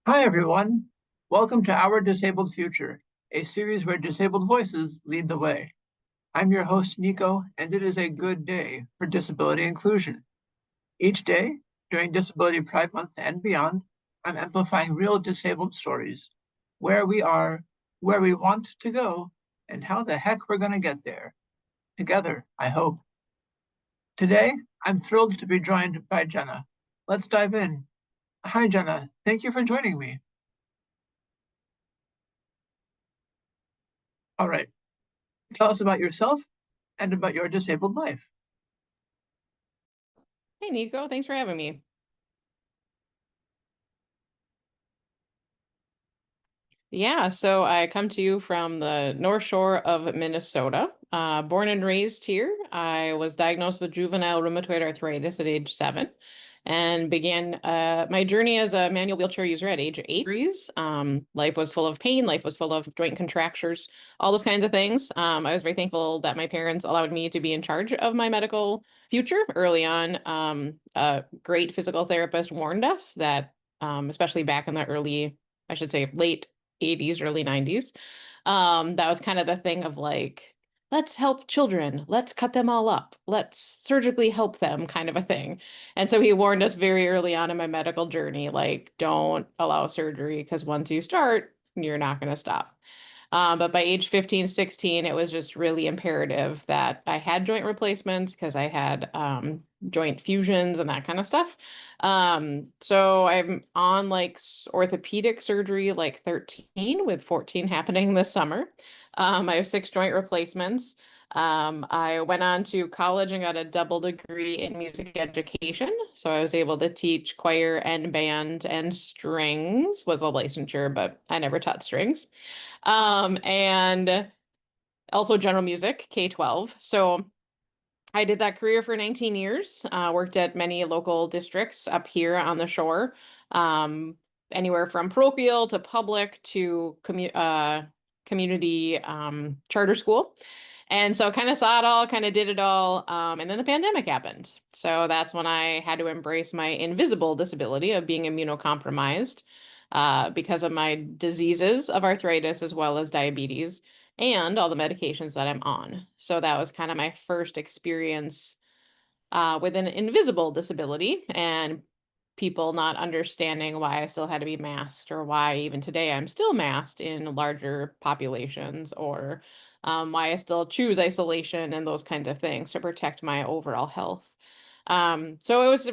Hi, everyone. Welcome to Our Disabled Future, a series where disabled voices lead the way. I'm your host, Nico, and it is a good day for disability inclusion. Each day, during Disability Pride Month and beyond, I'm amplifying real disabled stories, where we are, where we want to go, and how the heck we're going to get there. Together, I hope. Today, I'm thrilled to be joined by Jenna. Let's dive in. Hi, Jenna. Thank you for joining me. All right. Tell us about yourself and about your disabled life. Hey, Nico, thanks for having me. Yeah, so I come to you from the North Shore of Minnesota. Born and raised here, I was diagnosed with juvenile rheumatoid arthritis at age 7 and began my journey as a manual wheelchair user at age 8. Life was full of pain, life was full of joint contractures, all those kinds of things. I was very thankful that my parents allowed me to be in charge of my medical future early on. A great physical therapist warned us that, especially back in the early, I should say, late 80s, early 90s. That was kind of the thing of like, let's help children, let's cut them all up, let's surgically help them, kind of a thing. And so he warned us very early on in my medical journey, like, don't allow surgery because once you start, you're not going to stop. But by age 15, 16, it was just really imperative that I had joint replacements because I had joint fusions and that kind of stuff. So I'm on like orthopedic surgery like 13 with 14 happening this summer. I have 6 joint replacements. I went on to college and got a double degree in music education. So I was able to teach choir and band and strings was a licensure, but I never taught strings. And also general music, K-12. So I did that career for 19 years, worked at many local districts up here on the shore, um, anywhere from parochial to public to community charter school. And so kind of saw it all, kind of did it all. And then the pandemic happened. So that's when I had to embrace my invisible disability of being immunocompromised because of my diseases of arthritis as well as diabetes and all the medications that I'm on. So that was kind of my first experience with an invisible disability and people not understanding why I still had to be masked or why even today I'm still masked in larger populations or why I still choose isolation and those kinds of things to protect my overall health. So it was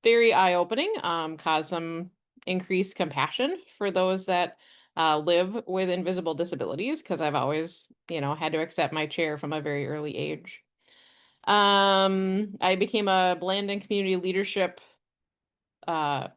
very eye-opening, caused some increased compassion for those that live with invisible disabilities because I've always, had to accept my chair from a very early age. I became a Blandon Community Leadership uh,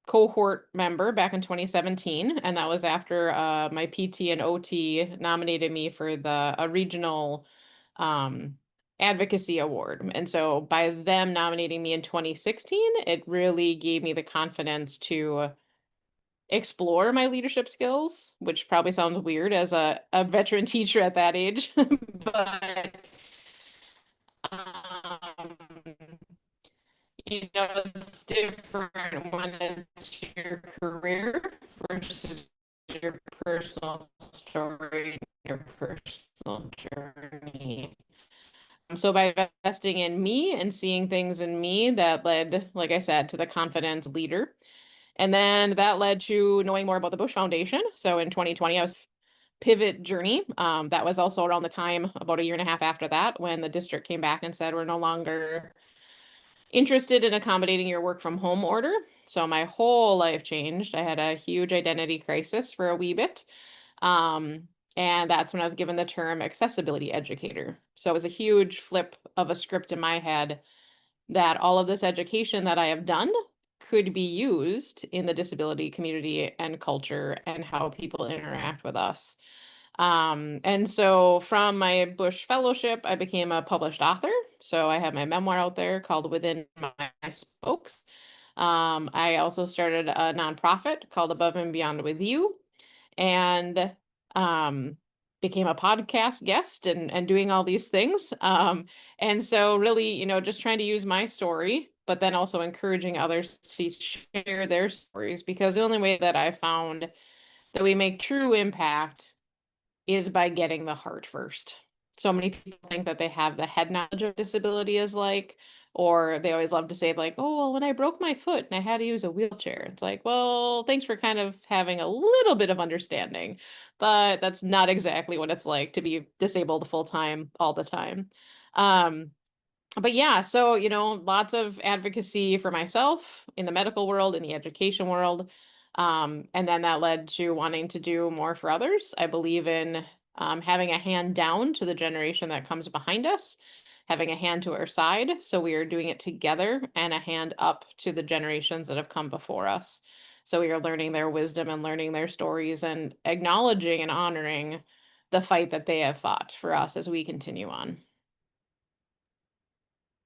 cohort member back in 2017, and that was after my PT and OT nominated me for the a regional um, advocacy award. And so by them nominating me in 2016, it really gave me the confidence to explore my leadership skills, which probably sounds weird as a veteran teacher at that age, but um, it's different when it's your career versus your personal story, your personal journey. So by investing in me and seeing things in me, that led, like I said, to the confidence leader. And then that led to knowing more about the Bush Foundation. So in 2020, I was pivot journey. That was also around the time, about a year and a half after that, when the district came back and said, we're no longer interested in accommodating your work from home order. So my whole life changed. I had a huge identity crisis for a wee bit. Um, and that's when I was given the term accessibility educator. So it was a huge flip of a script in my head that all of this education that I have done could be used in the disability community and culture and how people interact with us. And so from my Bush Fellowship, I became a published author. So I have my memoir out there called Within My Spokes. I also started a nonprofit called Above and Beyond with You and became a podcast guest and doing all these things. And so really, just trying to use my story but then also encouraging others to share their stories, because the only way that I found that we make true impact is by getting the heart first. So many people think that they have the head knowledge of disability is like, or they always love to say like, oh, well, when I broke my foot and I had to use a wheelchair, it's like, well, thanks for kind of having a little bit of understanding, but that's not exactly what it's like to be disabled full time all the time. Um, but yeah, so lots of advocacy for myself in the medical world, in the education world. And then that led to wanting to do more for others. I believe in having a hand down to the generation that comes behind us, having a hand to our side. So we are doing it together, and a hand up to the generations that have come before us. So we are learning their wisdom and learning their stories and acknowledging and honoring the fight that they have fought for us as we continue on.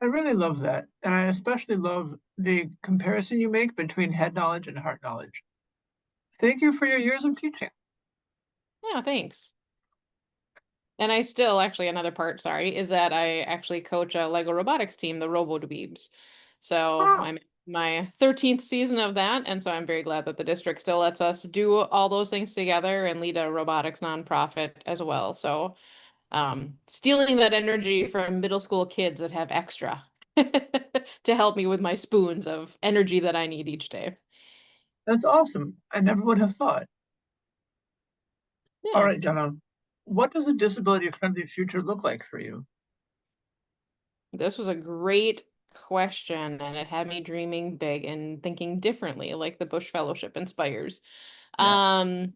I really love that, and I especially love the comparison you make between head knowledge and heart knowledge. Thank you for your years of teaching. Yeah, thanks. And I still actually another part, sorry, is that I actually coach a Lego robotics team, the Robo Dweebs. So Ah, I'm in my 13th season of that, and so I'm very glad that the district still lets us do all those things together and lead a robotics nonprofit as well. So stealing that energy from middle school kids that have extra to help me with my spoons of energy that I need each day. that's awesome. I never would have thought. All Yeah. right, Jenna, what does a disability-friendly future look like for you? This was a great question, and it had me dreaming big and thinking differently, like the Bush Fellowship inspires. Yeah, Um,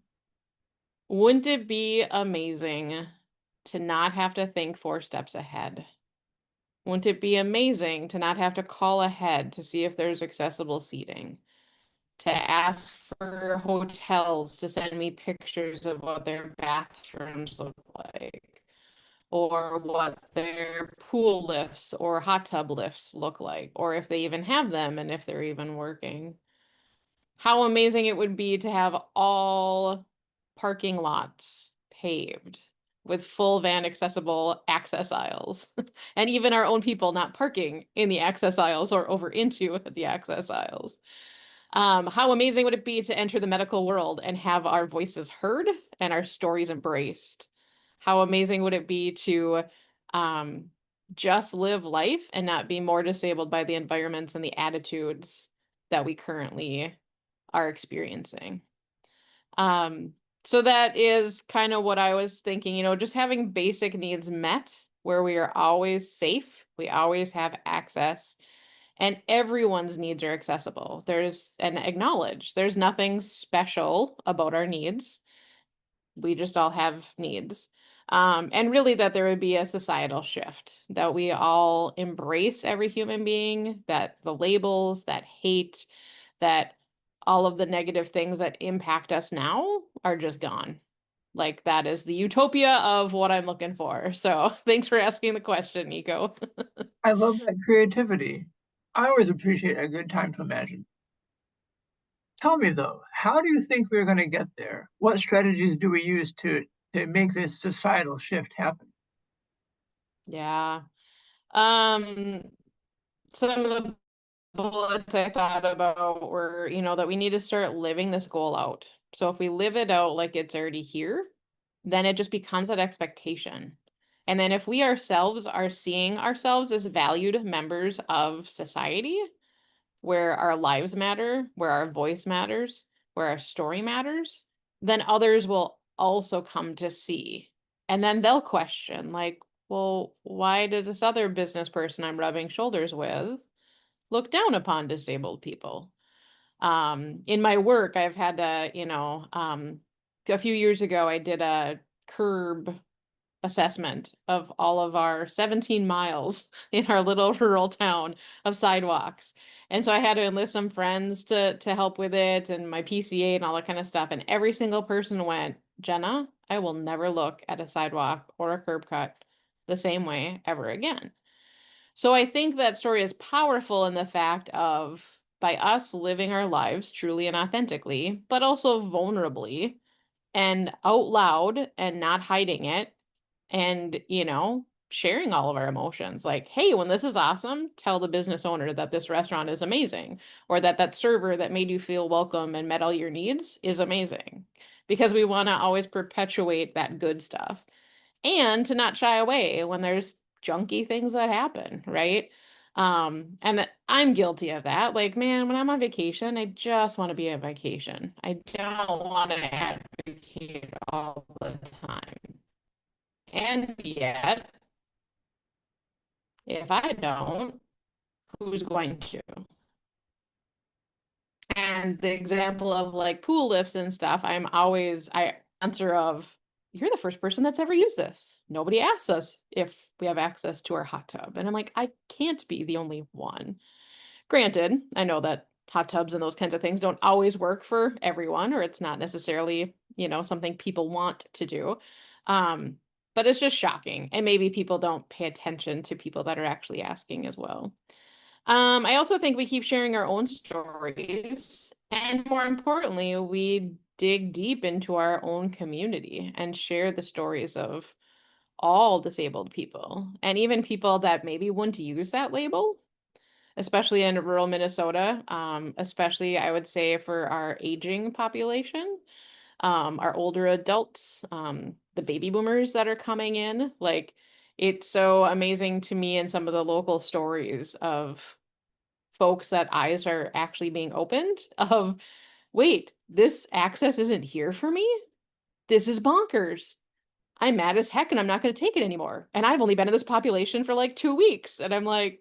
wouldn't it be amazing to not have to think 4 steps ahead? Wouldn't it be amazing to not have to call ahead to see if there's accessible seating? To ask for hotels to send me pictures of what their bathrooms look like, or what their pool lifts or hot tub lifts look like, or if they even have them and if they're even working. How amazing it would be to have all parking lots paved with full van accessible access aisles, and even our own people not parking in the access aisles or over into the access aisles. How amazing would it be to enter the medical world and have our voices heard and our stories embraced? How amazing would it be to um, just live life and not be more disabled by the environments and the attitudes that we currently are experiencing? Um, so that is kind of what I was thinking, just having basic needs met where we are always safe, we always have access, and everyone's needs are accessible. There's and acknowledge there's nothing special about our needs. We just all have needs. And really that there would be a societal shift, that we all embrace every human being, that the labels, that hate, that all of the negative things that impact us now are just gone. Like that is the utopia of what I'm looking for. So thanks for asking the question, Nico. I love that creativity. I always appreciate a good time to imagine. Tell me though, how do you think we're going to get there? What strategies do we use to make this societal shift happen? Yeah. Um, some of the bullets I thought about were, that we need to start living this goal out. So if we live it out like it's already here, then it just becomes that expectation. And then if we ourselves are seeing ourselves as valued members of society, where our lives matter, where our voice matters, where our story matters, then others will also come to see. And then they'll question, like, well, why does this other business person I'm rubbing shoulders with look down upon disabled people? In my work, I've had to, a few years ago, I did a curb assessment of all of our 17 miles in our little rural town of sidewalks. And so I had to enlist some friends to help with it and my PCA and all that kind of stuff. And every single person went, Jenna, I will never look at a sidewalk or a curb cut the same way ever again. So I think that story is powerful in the fact of by us living our lives truly and authentically, but also vulnerably and out loud and not hiding it, and, sharing all of our emotions. Like, hey, when this is awesome, tell the business owner that this restaurant is amazing, or that that server that made you feel welcome and met all your needs is amazing. Because we want to always perpetuate that good stuff and to not shy away when there's junky things that happen, right? And I'm guilty of that. Like, man, when I'm on vacation, I just want to be on vacation. I don't want to advocate all the time. And yet, if I don't, who's going to? And the example of like pool lifts and stuff, I answer of, you're the first person that's ever used this. Nobody asks us if we have access to our hot tub. And I'm like, I can't be the only one. Granted, I know that hot tubs and those kinds of things don't always work for everyone, or it's not necessarily, something people want to do. Um, but it's just shocking. And maybe people don't pay attention to people that are actually asking as well. I also think we keep sharing our own stories, and more importantly, we dig deep into our own community and share the stories of all disabled people, and even people that maybe wouldn't use that label, especially in rural Minnesota, especially I would say for our aging population, our older adults, the baby boomers that are coming in. Like, it's so amazing to me in some of the local stories of folks that eyes are actually being opened of, wait, this access isn't here for me? This is bonkers. I'm mad as heck and I'm not going to take it anymore. And I've only been in this population for like 2 weeks. And I'm like,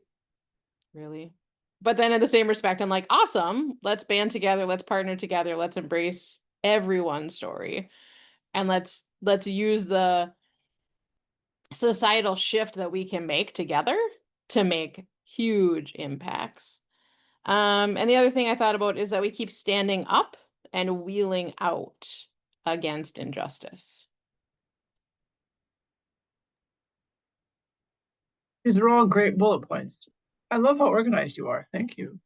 really? But then in the same respect, I'm like, awesome. Let's band together. Let's partner together. Let's embrace everyone's story. And let's use the societal shift that we can make together to make huge impacts. And the other thing I thought about is that we keep standing up and wheeling out against injustice. These are all great bullet points. I love how organized you are. Thank you.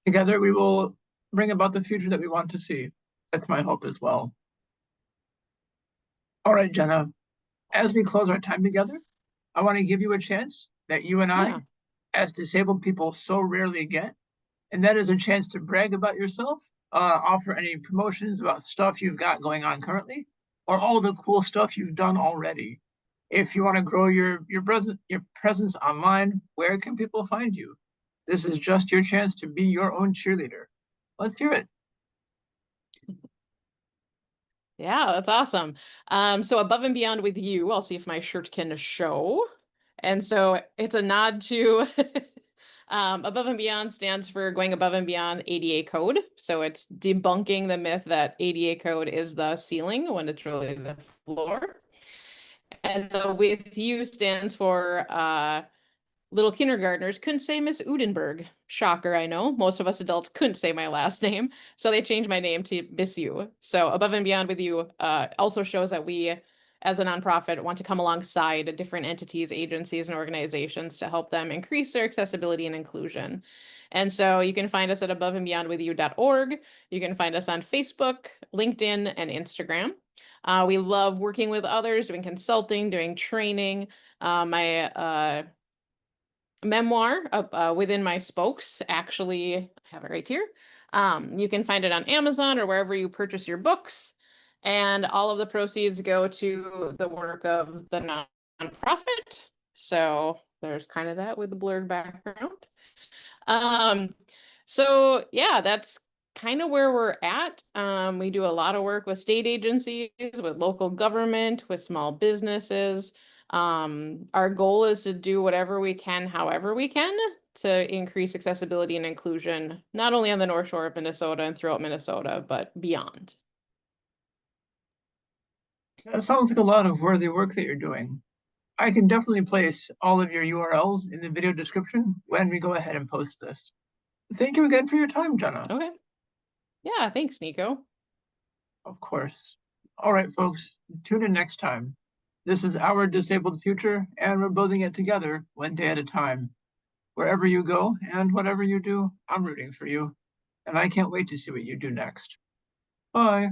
Together, we will bring about the future that we want to see. That's my hope as well. All right, Jenna, as we close our time together, I want to give you a chance that you and I, Yeah. as disabled people, so rarely get, and that is a chance to brag about yourself, offer any promotions about stuff you've got going on currently, or all the cool stuff you've done already. If you want to grow your presence online, where can people find you? This is just your chance to be your own cheerleader. Let's hear it. Yeah, that's awesome. So Above and Beyond with You, I'll see if my shirt can show. And so it's a nod to Above and Beyond stands for going above and beyond ADA code. So it's debunking the myth that ADA code is the ceiling when it's really the floor. And the with you stands for little kindergartners couldn't say Miss Udenberg. Shocker, I know. Most of us adults couldn't say my last name. So they changed my name to Miss You. So Above and Beyond with You also shows that we, as a nonprofit, want to come alongside different entities, agencies, and organizations to help them increase their accessibility and inclusion. And so you can find us at aboveandbeyondwithyou.org. You can find us on Facebook, LinkedIn, and Instagram. We love working with others, doing consulting, doing training. My memoir within my spokes, actually, I have it right here. You can find it on Amazon or wherever you purchase your books, and all of the proceeds go to the work of the nonprofit. So there's kind of that with the blurred background. Um, so yeah, that's kind of where we're at. We do a lot of work with state agencies, with local government, with small businesses. Our goal is to do whatever we can, however we can, to increase accessibility and inclusion, not only on the North Shore of Minnesota and throughout Minnesota, but beyond. That sounds like a lot of worthy work that you're doing. I can definitely place all of your URLs in the video description when we go ahead and post this. Thank you again for your time, Jenna. Okay. Yeah, thanks, Nico. Of course. All right, folks, tune in next time. This is our disabled future, and we're building it together one day at a time. Wherever you go and whatever you do, I'm rooting for you, and I can't wait to see what you do next. Bye.